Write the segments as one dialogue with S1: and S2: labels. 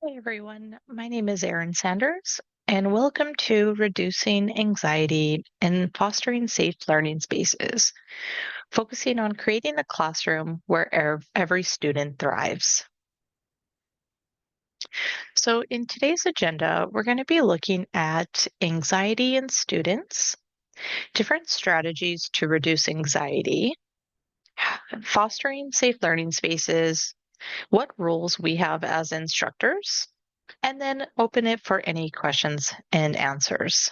S1: Hey everyone, my name is Erin Sanders, and welcome to Reducing Anxiety and Fostering Safe Learning Spaces, focusing on creating a classroom where every student thrives. So, in today's agenda, we're going to be looking at anxiety in students, different strategies to reduce anxiety, fostering safe learning spaces, what roles we have as instructors, and then open it for any questions and answers.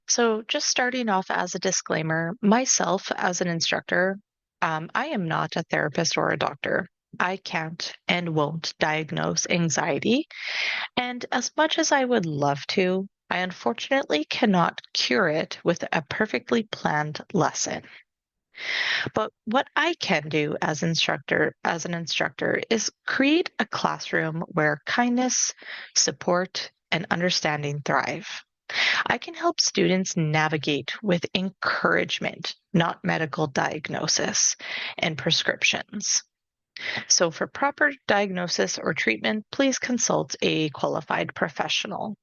S1: So, just starting off as a disclaimer, myself as an instructor, I am not a therapist or a doctor. I can't and won't diagnose anxiety. And as much as I would love to, I unfortunately cannot cure it with a perfectly planned lesson. But what I can do as an instructor, is create a classroom where kindness, support, and understanding thrive. I can help students navigate with encouragement, not medical diagnosis and prescriptions. So, for proper diagnosis or treatment, please consult a qualified professional.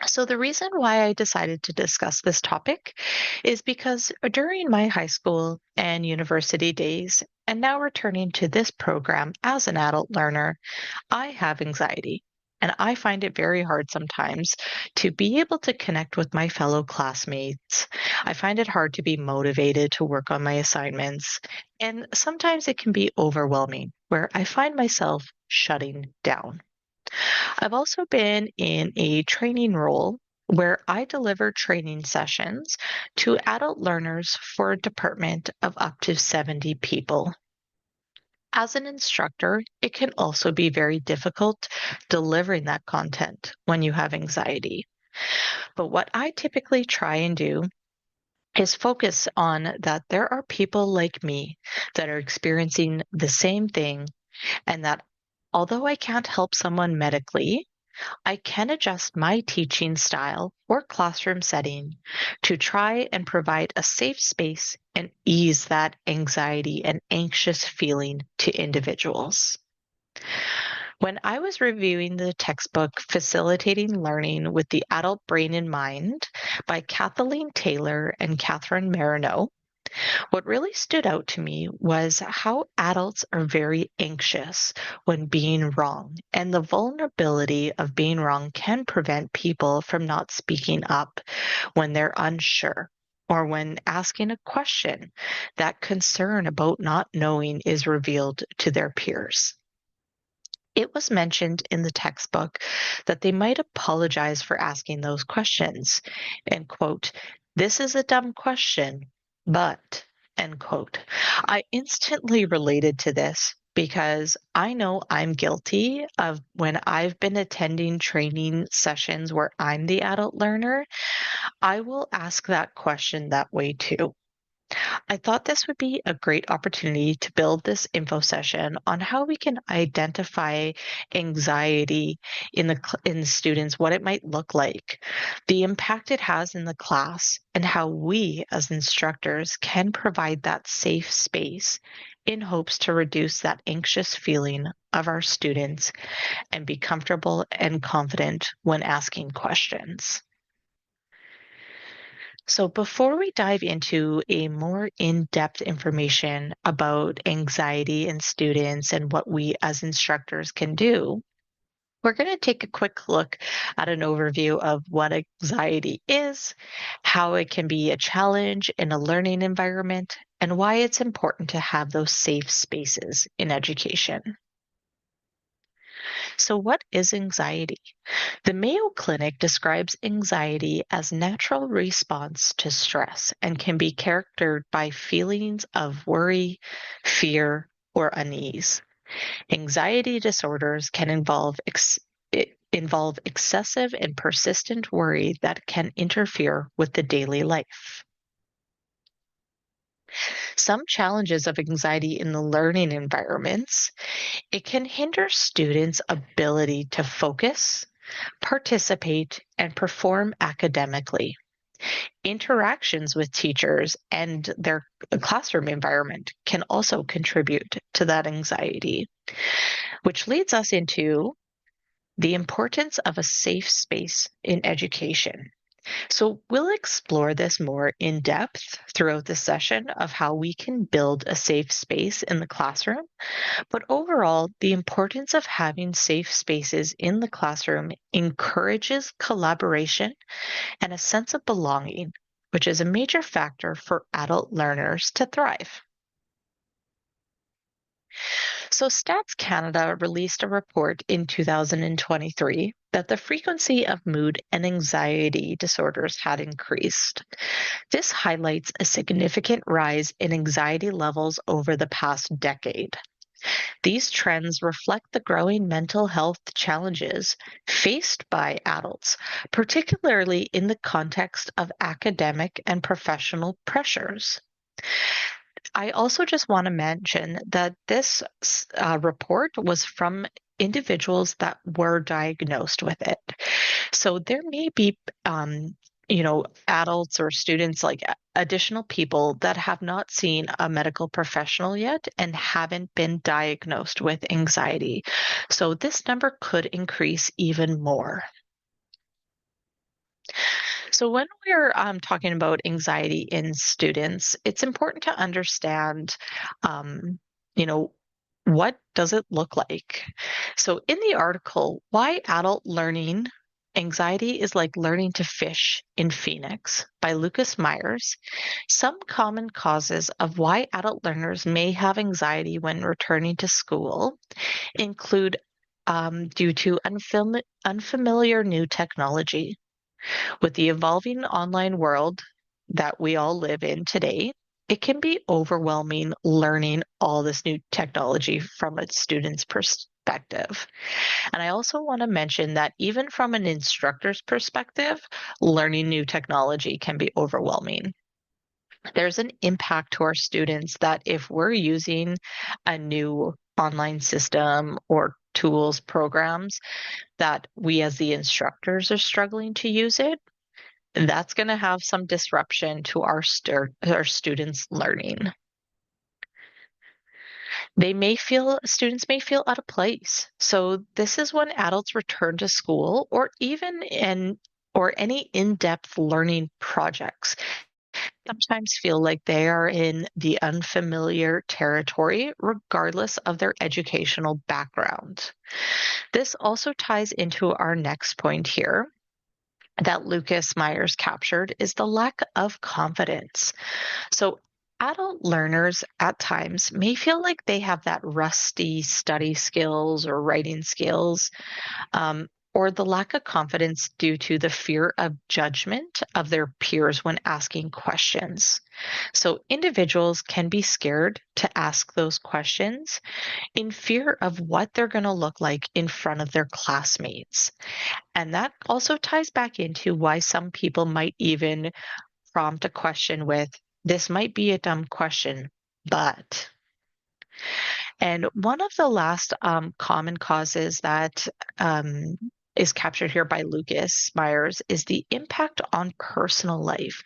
S1: So, the reason why I decided to discuss this topic is because during my high school and university days, and now returning to this program as an adult learner, I have anxiety. And I find it very hard sometimes to be able to connect with my fellow classmates. I find it hard to be motivated to work on my assignments. And sometimes it can be overwhelming, where I find myself shutting down. I've also been in a training role where I deliver training sessions to adult learners for a department of up to 70 people. As an instructor, it can also be very difficult delivering that content when you have anxiety. But what I typically try and do is focus on that there are people like me that are experiencing the same thing, and that although I can't help someone medically, I can adjust my teaching style or classroom setting to try and provide a safe space and ease that anxiety and anxious feeling to individuals. When I was reviewing the textbook Facilitating Learning with the Adult Brain in Mind by Kathleen Taylor and Catherine Marino, what really stood out to me was how adults are very anxious when being wrong, and the vulnerability of being wrong can prevent people from not speaking up when they're unsure. Or when asking a question, that concern about not knowing is revealed to their peers. It was mentioned in the textbook that they might apologize for asking those questions and quote, "This is a dumb question, but," end quote. I instantly related to this because I know I'm guilty of when I've been attending training sessions where I'm the adult learner, I will ask that question that way too. I thought this would be a great opportunity to build this info session on how we can identify anxiety in the students, what it might look like, the impact it has in the class, and how we as instructors can provide that safe space in hopes to reduce that anxious feeling of our students and be comfortable and confident when asking questions. So, before we dive into a more in depth information about anxiety in students and what we as instructors can do, we're going to take a quick look at an overview of what anxiety is, how it can be a challenge in a learning environment, and why it's important to have those safe spaces in education. So, what is anxiety? The Mayo Clinic describes anxiety as natural response to stress and can be characterized by feelings of worry, fear, or unease. Anxiety disorders can involve excessive and persistent worry that can interfere with the daily life. Some challenges of anxiety in the learning environments, it can hinder students' ability to focus, participate, and perform academically. Interactions with teachers and their classroom environment can also contribute to that anxiety. which leads us into the importance of a safe space in education. So, we'll explore this more in depth throughout the session of how we can build a safe space in the classroom. But overall, the importance of having safe spaces in the classroom encourages collaboration and a sense of belonging, which is a major factor for adult learners to thrive. So, Stats Canada released a report in 2023 that the frequency of mood and anxiety disorders had increased. This highlights a significant rise in anxiety levels over the past decade. These trends reflect the growing mental health challenges faced by adults, particularly in the context of academic and professional pressures. I also just want to mention that this report was from individuals that were diagnosed with it. So there may be, adults or students, like additional people that have not seen a medical professional yet and haven't been diagnosed with anxiety. So this number could increase even more. So when we're talking about anxiety in students, it's important to understand, um, you know, what does it look like? So in the article, Why Adult Learning Anxiety is Like Learning to Fish in Phoenix by Lucas Myers, some common causes of why adult learners may have anxiety when returning to school include due to unfamiliar new technology. With the evolving online world that we all live in today, it can be overwhelming learning all this new technology from a student's perspective. And I also want to mention that even from an instructor's perspective, learning new technology can be overwhelming. There's an impact to our students that if we're using a new online system or tools, programs, that we as the instructors are struggling to use it, that's going to have some disruption to our students' learning. Students may feel out of place. So this is when adults return to school or any in-depth learning projects sometimes feel like they are in the unfamiliar territory, regardless of their educational background. This also ties into our next point here that Lucas Myers captured is the lack of confidence. So, adult learners at times may feel like they have that rusty study skills or writing skills, or the lack of confidence due to the fear of judgment of their peers when asking questions. So, individuals can be scared to ask those questions in fear of what they're going to look like in front of their classmates. And that also ties back into why some people might even prompt a question with, this might be a dumb question, but. And one of the last common causes that is captured here by Lucas Myers is the impact on personal life.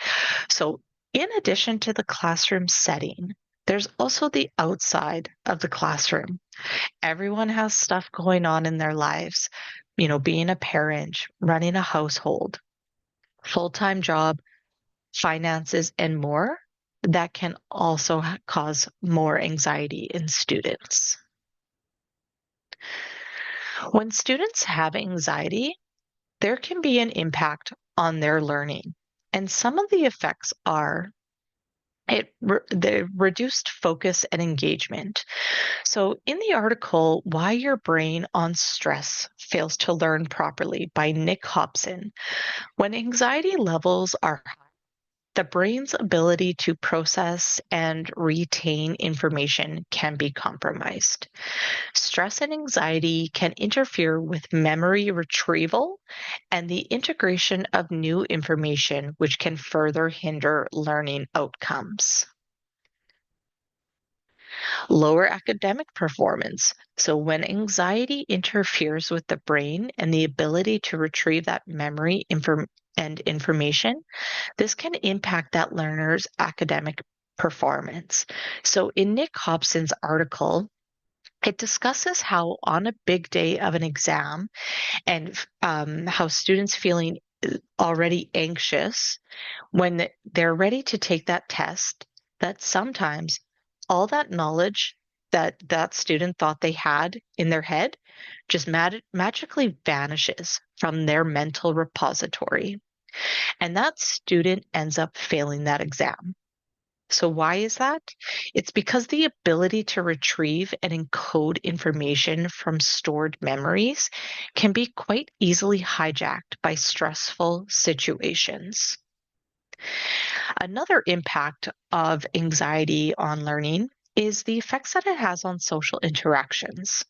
S1: So, in addition to the classroom setting, there's also the outside of the classroom. Everyone has stuff going on in their lives, being a parent, running a household, full-time job, finances, and more that can also cause more anxiety in students. When students have anxiety, there can be an impact on their learning. And some of the effects are the reduced focus and engagement. So, in the article, Why Your Brain on Stress Fails to Learn Properly by Nick Hobson, when anxiety levels are high, the brain's ability to process and retain information can be compromised. Stress and anxiety can interfere with memory retrieval and the integration of new information, which can further hinder learning outcomes. Lower academic performance. So, when anxiety interferes with the brain and the ability to retrieve that memory and information, this can impact that learner's academic performance. So, in Nick Hobson's article, It discusses how on a big day of an exam and how students feeling already anxious when they're ready to take that test, that sometimes all that knowledge that that student thought they had in their head just magically vanishes from their mental repository. And that student ends up failing that exam. So, why is that? It's because the ability to retrieve and encode information from stored memories can be quite easily hijacked by stressful situations. Another impact of anxiety on learning is the effects that it has on social interactions.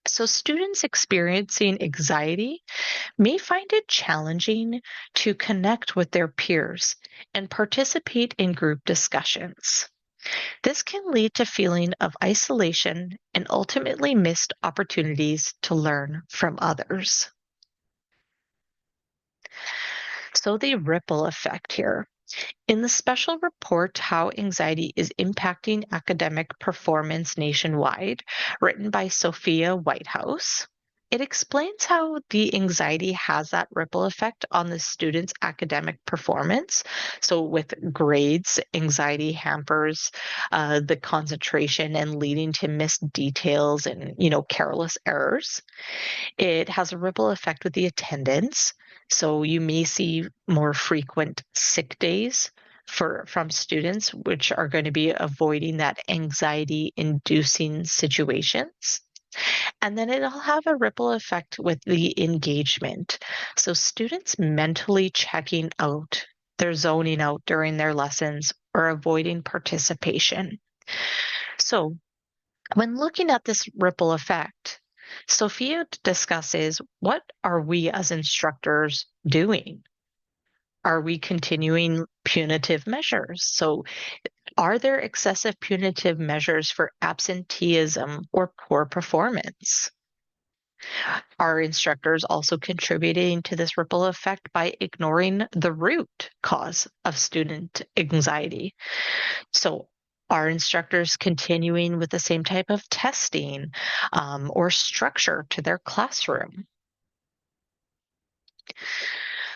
S1: So, students experiencing anxiety may find it challenging to connect with their peers and participate in group discussions. This can lead to feeling of isolation and ultimately missed opportunities to learn from others. So, the ripple effect here. In the special report, How Anxiety is Impacting Academic Performance Nationwide, written by Sophia Whitehouse, it explains how the anxiety has that ripple effect on the student's academic performance. So, with grades, anxiety hampers the concentration and leading to missed details and, careless errors. It has a ripple effect with the attendance. So you may see more frequent sick days from students, which are going to be avoiding that anxiety inducing situations. And then it'll have a ripple effect with the engagement. So students mentally checking out, they're zoning out during their lessons or avoiding participation. So when looking at this ripple effect, Sophia discusses, what are we as instructors doing? Are we continuing punitive measures? So, are there excessive punitive measures for absenteeism or poor performance? Are instructors also contributing to this ripple effect by ignoring the root cause of student anxiety? So, are instructors continuing with the same type of testing or structure to their classroom?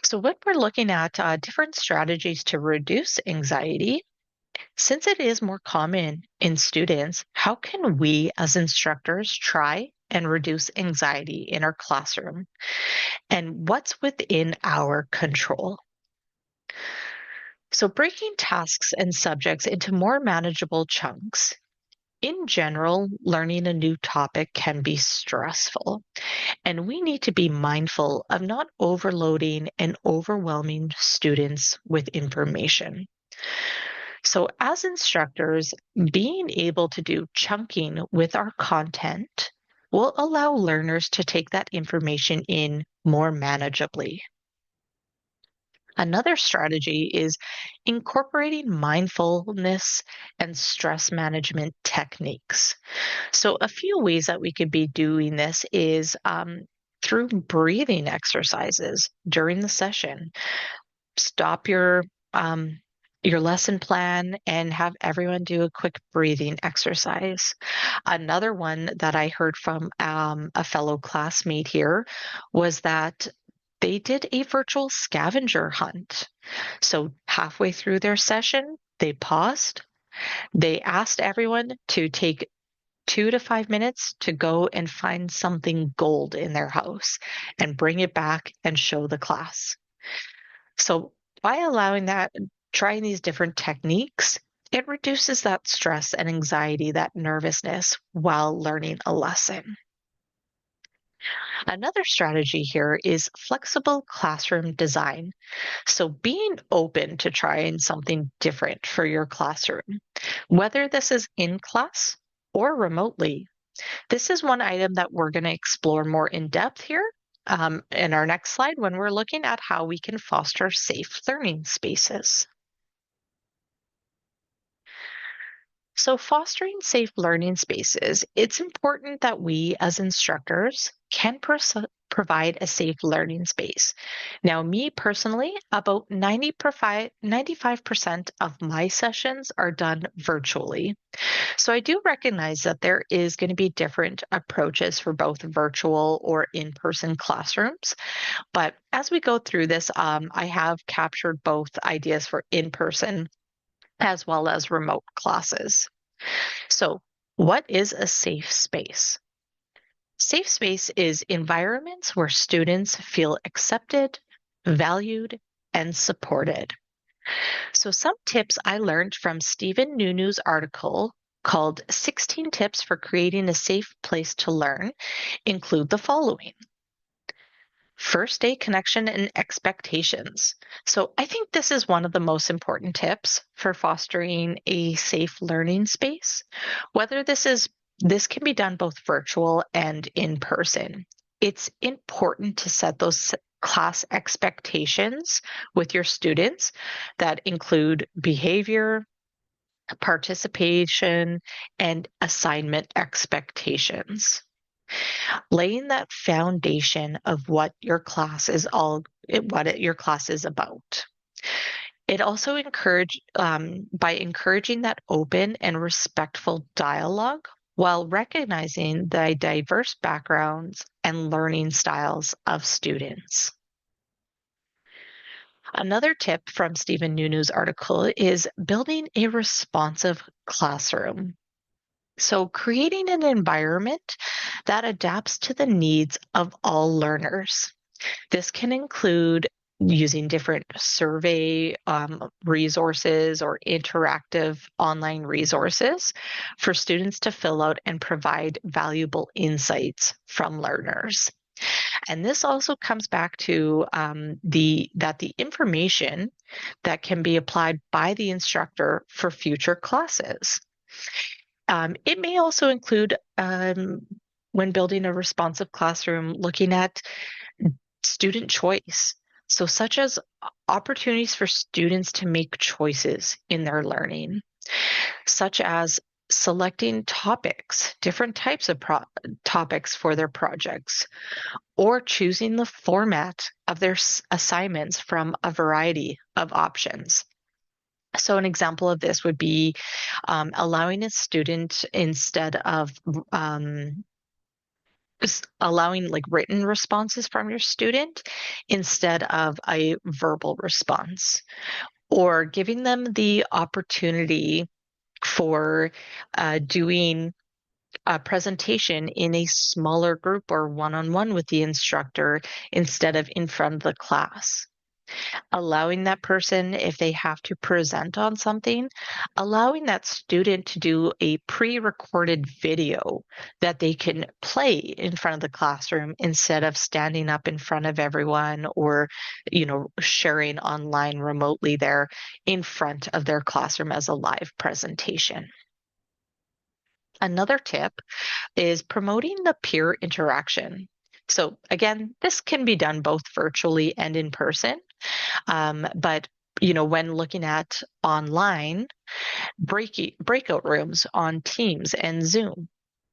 S1: So, when we're looking at different strategies to reduce anxiety, since it is more common in students, how can we as instructors try and reduce anxiety in our classroom? And what's within our control? So, breaking tasks and subjects into more manageable chunks. In general, learning a new topic can be stressful, and we need to be mindful of not overloading and overwhelming students with information. So, as instructors, being able to do chunking with our content will allow learners to take that information in more manageably. Another strategy is incorporating mindfulness and stress management techniques. So, a few ways that we could be doing this is through breathing exercises during the session. Stop your lesson plan and have everyone do a quick breathing exercise. Another one that I heard from a fellow classmate here was that they did a virtual scavenger hunt. So halfway through their session, they paused. They asked everyone to take 2 to 5 minutes to go and find something gold in their house and bring it back and show the class. So by allowing that, trying these different techniques, it reduces that stress and anxiety, that nervousness while learning a lesson. Another strategy here is flexible classroom design. So being open to trying something different for your classroom, whether this is in class or remotely. This is one item that we're going to explore more in depth here in our next slide when we're looking at how we can foster safe learning spaces. So, fostering safe learning spaces, it's important that we as instructors can provide a safe learning space. Now, me personally, about 95% of my sessions are done virtually. So I do recognize that there is going to be different approaches for both virtual or in-person classrooms. But as we go through this, I have captured both ideas for in-person as well as remote classes. So, what is a safe space? Safe space is environments where students feel accepted, valued, and supported. So, some tips I learned from Stephen Nunu's article called 16 Tips for Creating a Safe Place to Learn include the following. First day connection and expectations. So I think this is one of the most important tips for fostering a safe learning space. Whether this can be done both virtual and in person. It's important to set those class expectations with your students that include behavior, participation, and assignment expectations. Laying that foundation of what your class is your class is about. It also by encouraging that open and respectful dialogue while recognizing the diverse backgrounds and learning styles of students. Another tip from Stephen Nunu's article is building a responsive classroom. So, creating an environment that adapts to the needs of all learners. This can include using different survey resources or interactive online resources for students to fill out and provide valuable insights from learners. And this also comes back to the information that can be applied by the instructor for future classes. It may also include, when building a responsive classroom, looking at student choice. So, such as opportunities for students to make choices in their learning, such as selecting topics, different types of topics for their projects, or choosing the format of their assignments from a variety of options. So an example of this would be allowing a student, instead of allowing like written responses from your student instead of a verbal response, or giving them the opportunity for doing a presentation in a smaller group or one-on-one with the instructor instead of in front of the class. Allowing that person, if they have to present on something, allowing that student to do a pre-recorded video that they can play in front of the classroom instead of standing up in front of everyone or, sharing online remotely there in front of their classroom as a live presentation. Another tip is promoting the peer interaction. So again, this can be done both virtually and in person. But when looking at online, breakout rooms on Teams and Zoom,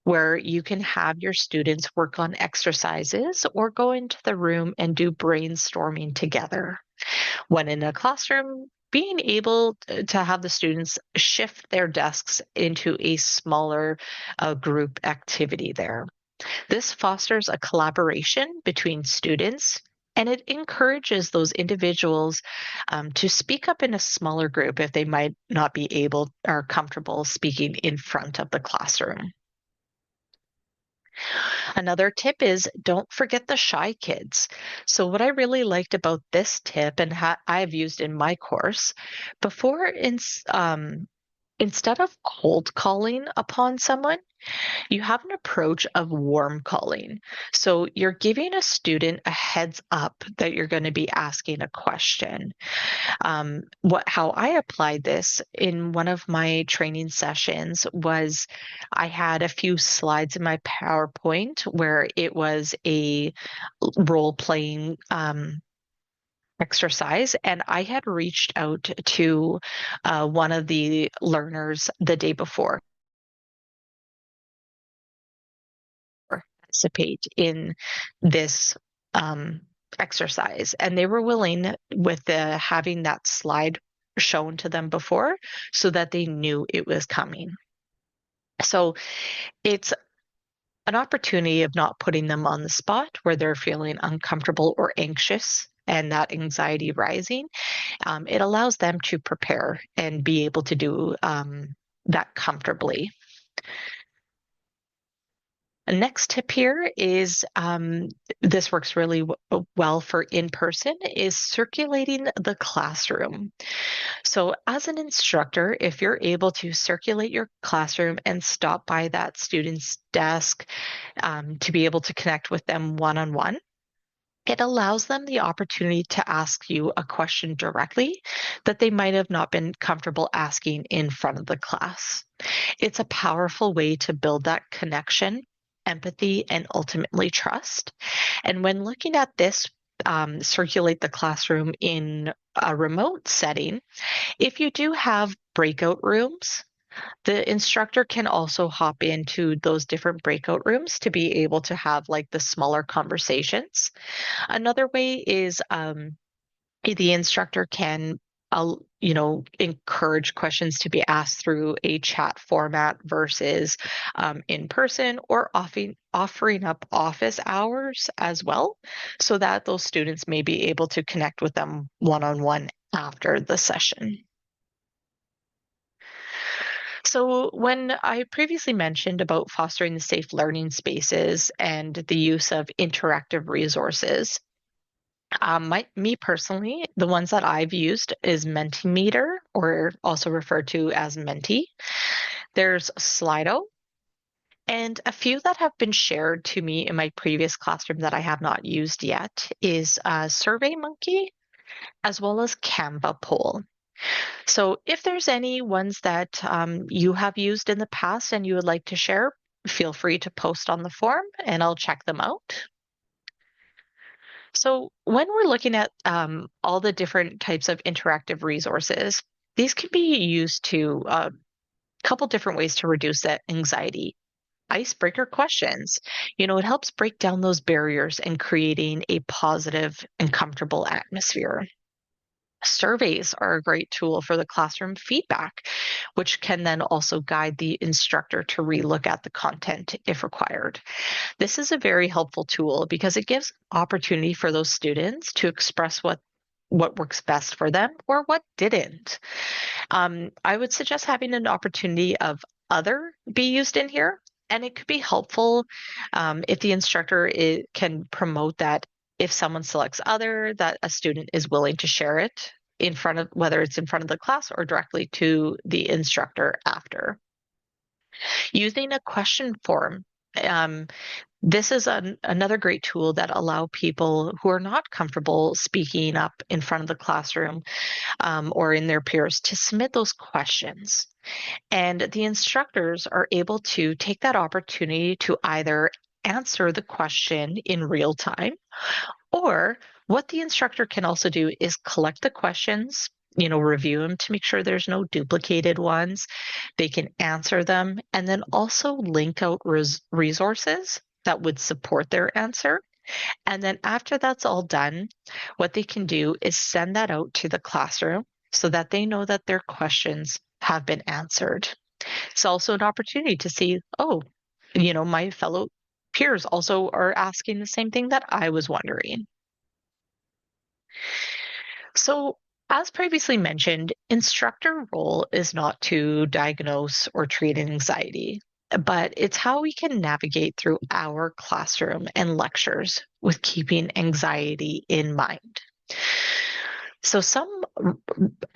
S1: where you can have your students work on exercises or go into the room and do brainstorming together. When in a classroom, being able to have the students shift their desks into a smaller group activity there. This fosters a collaboration between students, and it encourages those individuals to speak up in a smaller group if they might not be able or comfortable speaking in front of the classroom. Another tip is don't forget the shy kids. So what I really liked about this tip and I've used in my course before, instead of cold calling upon someone, you have an approach of warm calling. So you're giving a student a heads up that you're going to be asking a question. How I applied this in one of my training sessions was I had a few slides in my PowerPoint where it was a role playing exercise, and I had reached out to one of the learners the day before participate in this exercise, and they were willing with having that slide shown to them before so that they knew it was coming. So it's an opportunity of not putting them on the spot where they're feeling uncomfortable or anxious and that anxiety rising. It allows them to prepare and be able to do that comfortably. The next tip here is this works really well for in person is circulating the classroom. So, as an instructor, if you're able to circulate your classroom and stop by that student's desk to be able to connect with them one on one, it allows them the opportunity to ask you a question directly that they might have not been comfortable asking in front of the class. It's a powerful way to build that connection, empathy, and ultimately trust. And when looking at this, circulate the classroom in a remote setting, if you do have breakout rooms, the instructor can also hop into those different breakout rooms to be able to have like the smaller conversations. Another way is the instructor can encourage questions to be asked through a chat format versus in person, or offering up office hours as well, so that those students may be able to connect with them one-on-one after the session. So when I previously mentioned about fostering the safe learning spaces and the use of interactive resources, me personally, the ones that I've used is Mentimeter, or also referred to as Menti. There's Slido, and a few that have been shared to me in my previous classroom that I have not used yet is SurveyMonkey, as well as Canva Poll. So if there's any ones that you have used in the past and you would like to share, feel free to post on the forum and I'll check them out. So when we're looking at all the different types of interactive resources, these can be used to a couple different ways to reduce that anxiety. Icebreaker questions, it helps break down those barriers and creating a positive and comfortable atmosphere. Surveys are a great tool for the classroom feedback, which can then also guide the instructor to relook at the content if required. This is a very helpful tool because it gives opportunity for those students to express what works best for them or what didn't. I would suggest having an opportunity of other be used in here. And it could be helpful if the instructor can promote that if someone selects other, that a student is willing to share it in front of, whether it's in front of the class or directly to the instructor after. Using a question form. This is another great tool that allow people who are not comfortable speaking up in front of the classroom or in their peers to submit those questions. And the instructors are able to take that opportunity to either answer the question in real time, or what the instructor can also do is collect the questions, review them to make sure there's no duplicated ones. They can answer them and then also link out resources that would support their answer. And then after that's all done, what they can do is send that out to the classroom so that they know that their questions have been answered. It's also an opportunity to see, oh, my fellow peers also are asking the same thing that I was wondering. So, as previously mentioned, instructor role is not to diagnose or treat anxiety, but it's how we can navigate through our classroom and lectures with keeping anxiety in mind. So some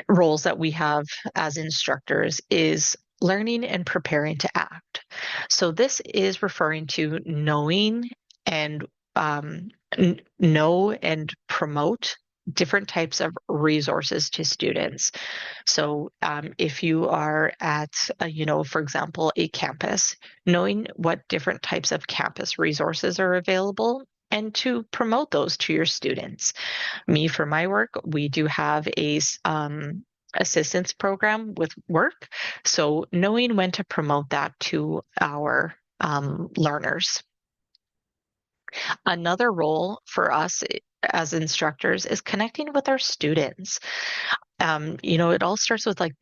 S1: roles that we have as instructors is learning and preparing to act. So this is referring to knowing and know and promote different types of resources to students. So if you are at, for example, a campus, knowing what different types of campus resources are available and to promote those to your students. Me, for my work, we do have a assistance program with work. So knowing when to promote that to our learners. Another role for us as instructors is connecting with our students. It all starts with like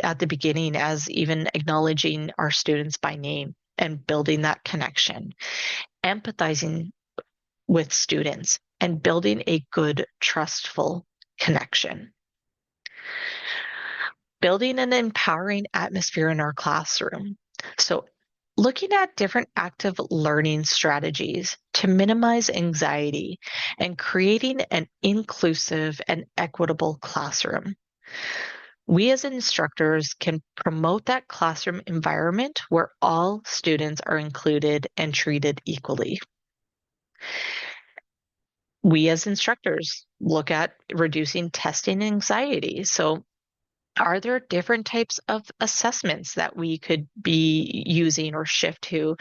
S1: at the beginning as even acknowledging our students by name and building that connection, empathizing with students and building a good, trustful connection. Building an empowering atmosphere in our classroom. So looking at different active learning strategies to minimize anxiety and creating an inclusive and equitable classroom. We as instructors can promote that classroom environment where all students are included and treated equally. We as instructors look at reducing testing anxiety. So are there different types of assessments that we could be using or shift to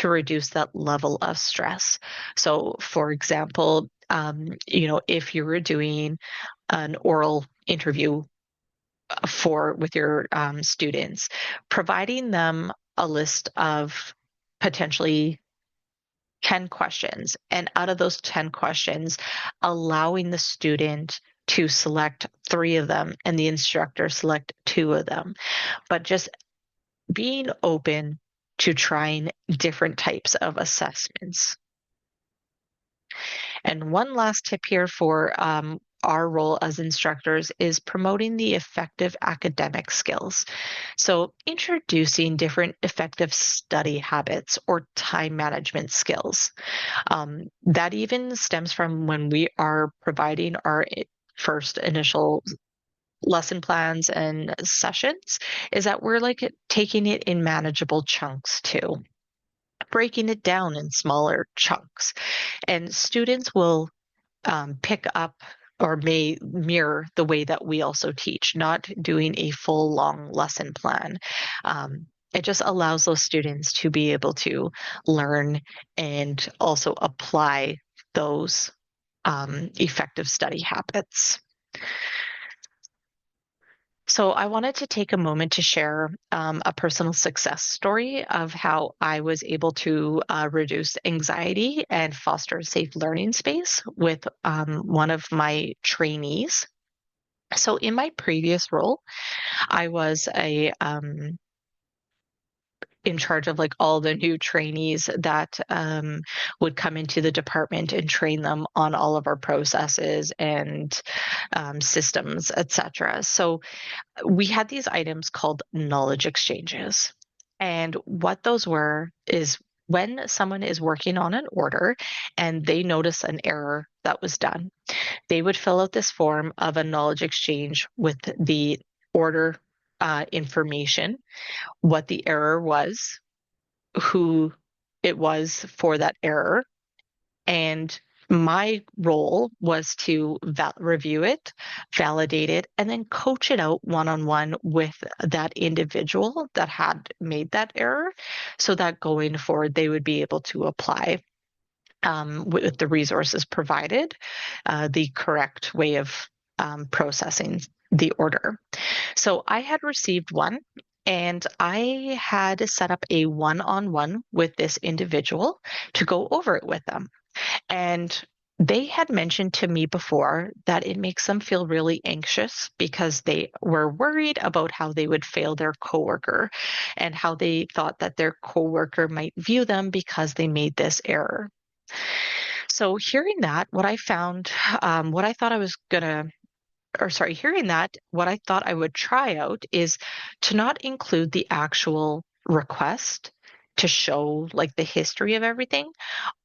S1: reduce that level of stress? So, for example, if you were doing an oral interview with your students, providing them a list of potentially 10 questions, and out of those 10 questions, allowing the student to select 3 of them and the instructor select 2 of them. But just being open to trying different types of assessments. And one last tip here for our role as instructors is promoting the effective academic skills. So, introducing different effective study habits or time management skills. That even stems from when we are providing our first initial lesson plans and sessions, is that we're like taking it in manageable chunks too, breaking it down in smaller chunks. And students will pick up or may mirror the way that we also teach, not doing a full long lesson plan. It just allows those students to be able to learn and also apply those effective study habits. So I wanted to take a moment to share a personal success story of how I was able to reduce anxiety and foster a safe learning space with one of my trainees. So in my previous role, I was in charge of like all the new trainees that would come into the department and train them on all of our processes and systems, etc. So we had these items called knowledge exchanges. And what those were is when someone is working on an order and they notice an error that was done, they would fill out this form of a knowledge exchange with the order information, what the error was, who it was for that error, and my role was to review it, validate it, and then coach it out one on one with that individual that had made that error so that going forward they would be able to apply with the resources provided the correct way of processing the order. So I had received one. And I had set up a one on one with this individual to go over it with them. And they had mentioned to me before that it makes them feel really anxious because they were worried about how they would fail their coworker and how they thought that their coworker might view them because they made this error. So hearing that, what I found, what I thought I was gonna or sorry, hearing that, what I thought I would try out is to not include the actual request to show like the history of everything.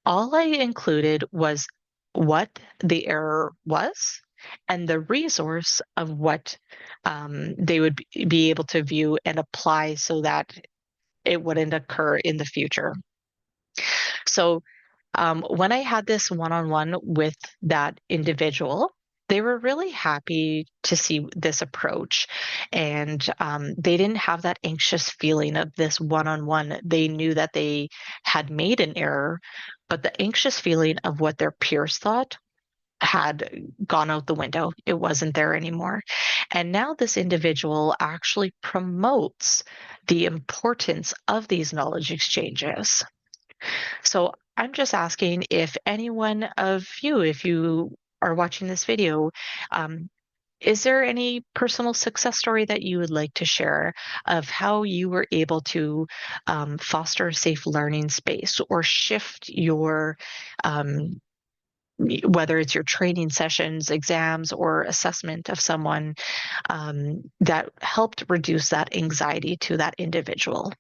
S1: All I included was what the error was and the resource of what they would be able to view and apply so that it wouldn't occur in the future. So when I had this one on one with that individual, they were really happy to see this approach. And they didn't have that anxious feeling of this one on one. They knew that they had made an error, but the anxious feeling of what their peers thought had gone out the window. It wasn't there anymore. And now this individual actually promotes the importance of these knowledge exchanges. So I'm just asking if any one of you, if you are watching this video, um, is there any personal success story that you would like to share of how you were able to foster a safe learning space or shift your, um, whether it's your training sessions, exams, or assessment of someone that helped reduce that anxiety to that individual?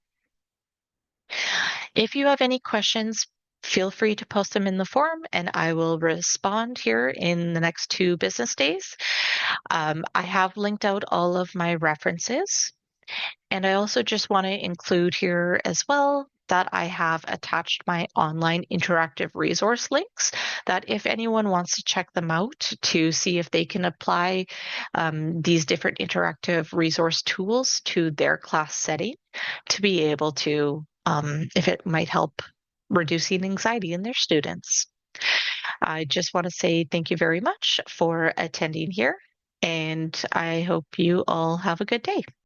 S1: If you have any questions, feel free to post them in the forum and I will respond here in the next 2 business days. I have linked out all of my references. And I also just want to include here as well that I have attached my online interactive resource links that if anyone wants to check them out to see if they can apply these different interactive resource tools to their class setting to be able to, if it might help reducing anxiety in their students. I just want to say thank you very much for attending here, and I hope you all have a good day.